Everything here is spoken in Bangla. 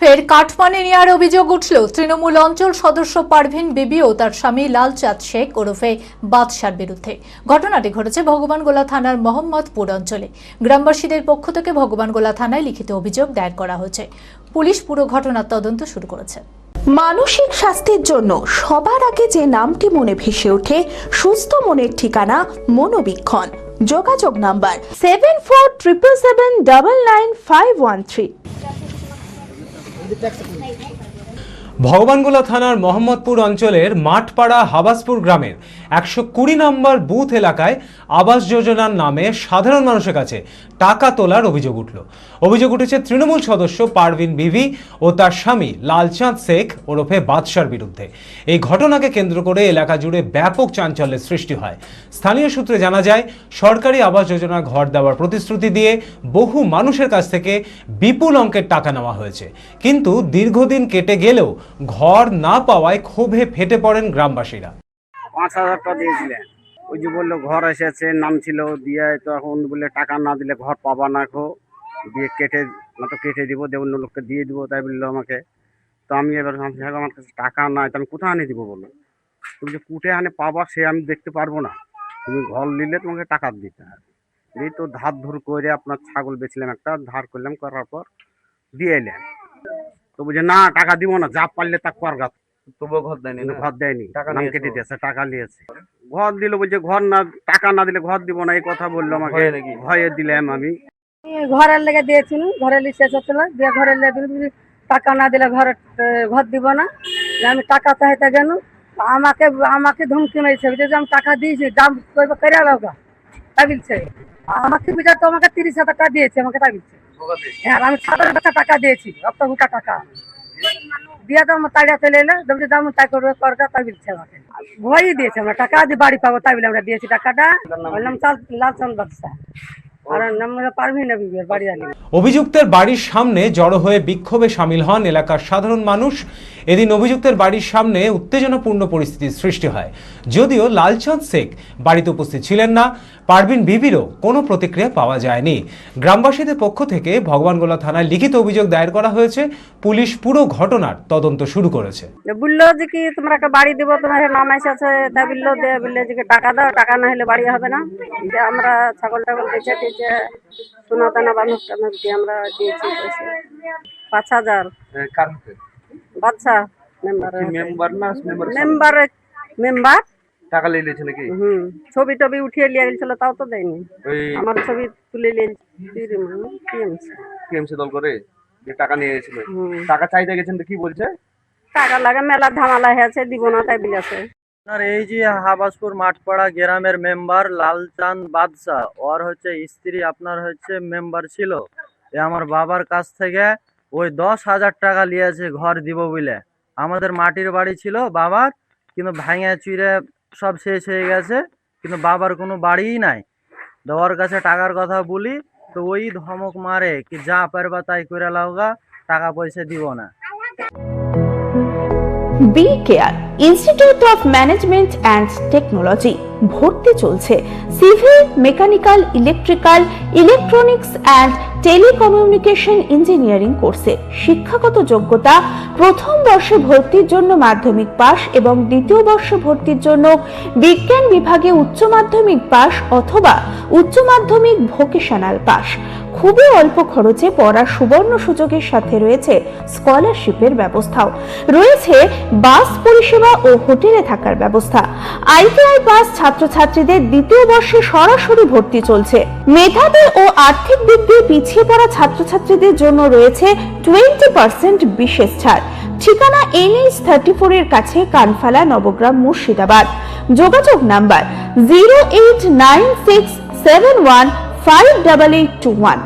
ফের কাঠমানি নেওয়ার অভিযোগ উঠল তৃণমূল অঞ্চল সদস্য পারভিন বিবি ও তার স্বামী লালচাঁদ শেখ ওরফে বাদশার বিরুদ্ধে। ঘটনাটি ঘটেছে ভগবানগোলা থানার মোহাম্মদপুর অঞ্চলে। গ্রামবাসীদের পক্ষ থেকে ভগবানগোলা থানায় লিখিত অভিযোগ দায়ের করা হয়েছে। পুলিশ পুরো ঘটনার তদন্ত শুরু করেছে। মানসিক স্বাস্থ্যের জন্য সবার আগে যে নামটি মনে ভেসে ওঠে, সুস্থ মনের ঠিকানা মনোবীক্ষণ। যোগাযোগ নাম্বার 7477799513। ভগবানগোলা থানার মোহাম্মদপুর অঞ্চলের মাঠপাড়া হাবাসপুর গ্রামের 120 নম্বর বুথ এলাকায় আবাস যোজনার নামে সাধারণ মানুষের কাছে টাকা তোলার অভিযোগ উঠেছে তৃণমূল সদস্য পারভিন বিবি ও তার স্বামী লালচাঁদ শেখ ওরফে বাদশার বিরুদ্ধে। এই ঘটনাকে কেন্দ্র করে এলাকা জুড়ে ব্যাপক চাঞ্চল্যের সৃষ্টি হয়। স্থানীয় সূত্রে জানা যায়, সরকারি আবাস যোজনা ঘর দেওয়ার প্রতিশ্রুতি দিয়ে বহু মানুষের কাছ থেকে বিপুল অঙ্কের টাকা নেওয়া হয়েছে, কিন্তু দীর্ঘদিন কেটে গেলেও ঘর না পাওয়ায় ক্ষোভে ফেটে পড়েন গ্রামবাসীরা। 5,000 টাকা দিয়েছিলেন, ওই যে বললো ঘর এসেছে, নাম ছিল দিয়ে, তো এখন বলে টাকা না দিলে ঘর পাবা না, দিয়ে কেটে দিব, অন্য লোককে দিয়ে দিব, তাই বললো আমাকে। তো আমি এবার আমার কাছে টাকা নাই, তো আমি কোথায় আনে দিব বলো? তুমি যে কুটে আনে পাবা সে আমি দেখতে পারবো না, তুমি ঘর নিলে তোমাকে টাকা দিতে হবে। এই তো ধার ধর করে আপনার ছাগল বেচলাম, একটা ধার করলাম, করার পর দিয়ে এলেন। তো বলছে না টাকা দিব না, যা পারলে তা করগা। তবুও ঘর দেয়নি, ঘর দেয়নি, নাম কেটে দিয়েছে, টাকা নিয়েছে। ঘর দিল, বলছে ঘর না, টাকা না দিলে ঘর দিব না, এই কথা বললো আমাকে। ভয়ে দিলাম আমি। ঘরের লেগে দিয়েছিল, ঘরের শেষ হচ্ছিল, দিয়ে ঘরের লেগে টাকা না দিলে ঘর দিব না। আমি টাকা চাইতে গেল, আমাকে ধমকি মেরেছে যে আমি টাকা দিয়েছি, দাম করে লাগা তাই বলছে। আমাকে বিচার তো আমাকে 30,000 টাকা দিয়েছে, আমাকে তাই বলছে। হ্যাঁ, আমি 7,000 টাকা দিয়েছি, রক্ত গোটা টাকা দিয়ে তো আমার তাড়িয়া চলে এলে, দাম তাই করবে করগা তাই বলছে আমাকে। ভয়ই দিয়েছে, আমরা টাকা দিয়ে বাড়ি পাবো তাই বলে আমরা দিয়েছি টাকাটা। বললাম লালচাঁদ বাদশা। অভিযুক্তের বাড়ির সামনে জড়ো হয়ে বিক্ষোভে সামিল হন এলাকার সাধারণ মানুষ। এদিন অভিযুক্তের বাড়ির সামনে উত্তেজনাপূর্ণ পরিস্থিতির সৃষ্টি হয়। যদিও লালচাঁদ শেখ বাড়িতে উপস্থিত ছিলেন না, পারভিন বিবিরও কোনো প্রতিক্রিয়া পাওয়া যায়নি। গ্রামবাসীদের পক্ষ থেকে ভগবানগোলা থানায় লিখিত অভিযোগ দায়ের করা হয়েছে। পুলিশ পুরো ঘটনার তদন্ত শুরু করেছে। বললো যে কি তোমরা একটা বাড়ি দিব, তোমার নাম এসেছে, তাই বললো বললে যে টাকা দাও, টাকা না হলে বাড়ি হবে না। আমরা ছাগল টাগল বেঁচে সোনা দানা বান্ধব টান্ধব দিয়ে আমরা দিয়েছি 5,000। বাচ্চা মেম্বার টাকা নিয়ে নিয়েছে নাকি? ছবি টবি উঠিয়ে নিয়ে গেছিল, তাও তো দেয়নি। আমার ছবি তুলে টিএমসি দল করে যে টাকা নিয়ে গেছিল, টাকা চাইতে গেছেন তো কি বলছে? টাকা লাগে মেলা ঝামেলা হয়েছে, দিব না তাই বলেছে। আপনার এই যে হাবাসপুর মাঠপাড়া গ্রামের মেম্বার লালচাঁদ বাদশা, ওর হচ্ছে স্ত্রী আপনার হচ্ছে মেম্বার ছিল। আমার বাবার কাছ থেকে ওই 10,000 টাকা নিয়েছে ঘর দিব বলে। আমাদের মাটির বাড়ি ছিল বাবার, কিন্তু ভাঙে চুরে সব শেষ হয়ে গেছে, কিন্তু বাবার কোনো বাড়িই নাই। ওর কাছে টাকার কথা বলি তো ওই ধমক মারে কি যা পারবা তাই করে লাওগা, টাকা পয়সা দিব না। B care institute of management and technology ভর্তি চলছে civil, mechanical, electrical, electronics and telecommunication engineering কোর্সে। শিক্ষাগত যোগ্যতা: প্রথম বর্ষে ভর্তির জন্য মাধ্যমিক পাস এবং দ্বিতীয় বর্ষে ভর্তির জন্য বিজ্ঞান বিভাগে উচ্চ মাধ্যমিক পাস অথবা উচ্চ মাধ্যমিক ভোকেশনাল পাস। খুবই অল্প খরচে পড়ার সুবর্ণ সুযোগের সাথে রয়েছে স্কলারশিপের ব্যবস্থাও। রয়েছে বাস পরিষেবা ও হোটেলে থাকার ব্যবস্থা। আইটিআই পাস ছাত্রছাত্রীদের দ্বিতীয় বর্ষে সরাসরি ভর্তি চলছে। মেধাবী ও আর্থিক দিক দিয়ে পিছিয়ে পড়া ছাত্রছাত্রীদের জন্য রয়েছে 20% বিশেষ ছাড়। ঠিকানা NH34 এর কাছে, কানফালা, নবগ্রাম, মুর্শিদাবাদ। যোগাযোগ নাম্বার 08967158821।